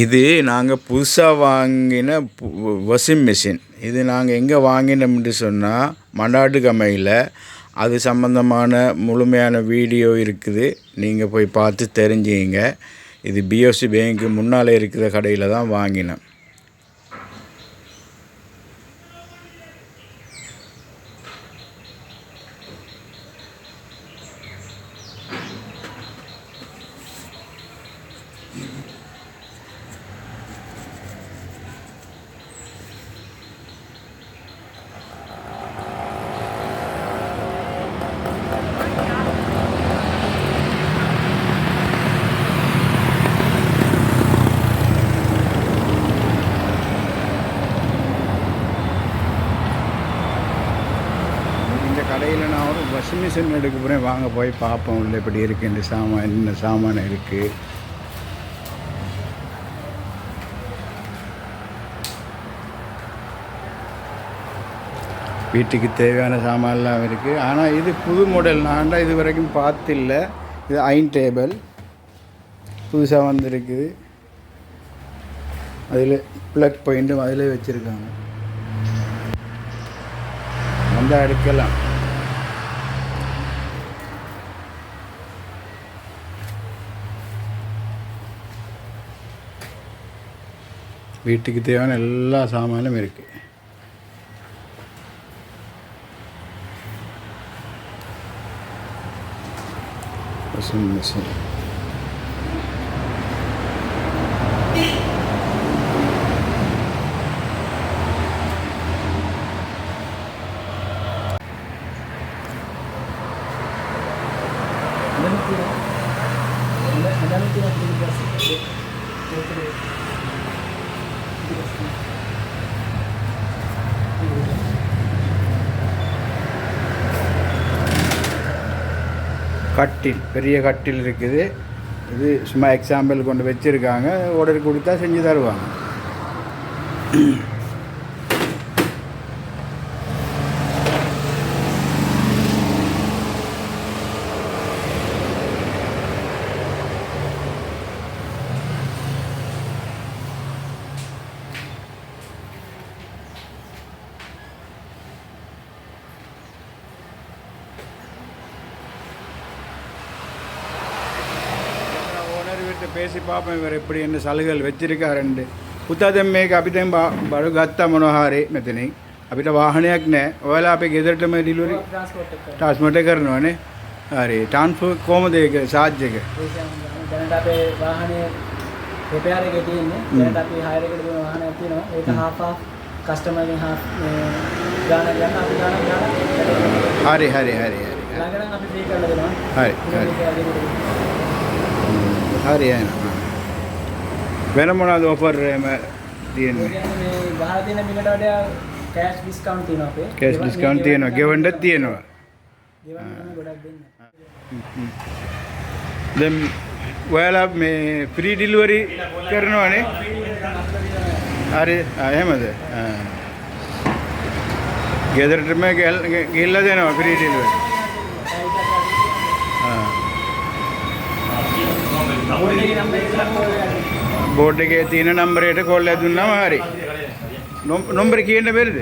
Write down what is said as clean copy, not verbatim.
இது நாங்கள் புதுசாக வாங்கின வாஷிங் மிஷின். இது நாங்கள் எங்கே வாங்கினோம்னு சொன்னால் மண்டாட்டுக்கமையில். அது சம்மந்தமான முழுமையான வீடியோ இருக்குது, நீங்கள் போய் பார்த்து தெரிஞ்சுங்க. இது பிஓசி பேங்க்கு முன்னால் இருக்கிற கடையில் தான் வாங்கினேன். கடையில் நான் ஒரு வாஷிங் மிஷின் எடுக்க போகிறேன், வாங்க போய் பார்ப்போம் உள்ள எப்படி இருக்குது, இந்த சாமான் என்ன சாமான் இருக்குது. வீட்டுக்கு தேவையான சாமான்லாம் இருக்குது. ஆனால் இது புது மாடல், நான் இது வரைக்கும் பார்த்தில்ல. இது அயன் டேபிள் புதுசாக வந்துருக்குது. அதில் ப்ளக் பாயிண்ட்டும் அதில் வச்சுருக்காங்க, வந்தால் எடுக்கலாம். வீட்டுக்கு தேவையான எல்லா சாமானும் இருக்குது. வாஷிங் மிஷின் கட்டில், பெரிய கட்டில் இருக்குது. இது சும்மா எக்ஸாம்பிள் கொண்டு வச்சுருக்காங்க, ஆர்டர் கொடுத்தா செஞ்சு தருவாங்க. பேசி பார்ப்பேன் இவர் எப்படி என்ன சலுகைகள் வச்சிருக்காருண்டு. පුතාදැන් මේක අපි දැන් බඩු ගත්තා මොනවා හරි මෙතනින් අපිට වාහනයක් නැහැ. ඔයාලා අපේ ගෙදරටම ඩිලිවරි ට්‍රාන්ස්පෝර්ට් එක කරනවානේ. හරි. ට්‍රාන්ස්පෝර්ට් කොහමද ඒක charge එක? දැනට අපේ වාහනේ රිපෙයාර් එකේ තියෙන්නේ. දැනට අපි හයර් එකට දුන්න වාහනයක් තියෙනවා. ඒක half කස්ටමර්ගෙන් half ගාන ගන්න අපි ගාන හරි හරි හරි හරි. ළඟට අපි ෆ්‍රී කරලා දෙනවා. හරි හරි හරි. වෙන මොනවද ඔෆර් එහෙම තියෙන්නේ? මේ ගහලා තියෙන මිලට වඩා කෑෂ් ඩිස්කවුන්ට් තියෙනවා අපේ. කෑෂ් ඩිස්කවුන්ට් තියෙනවා, ගෙවන්න තියෙනවා. ගෙවන්න තමයි ගොඩක් දෙන්නේ. දැන් ඔයාලා මේ ෆ්‍රී ඩිලිවරි කරනවානේ? හරි. එහෙමද? ගෙදරටම ගිහිල්ලා දෙනවා ෆ්‍රී ඩිලිවරි. බෝඩ් එකේ තියෙන නම්බරයට කෝල් එකක් දුන්නාම හරි. නම්බර කියන්න බැරිද?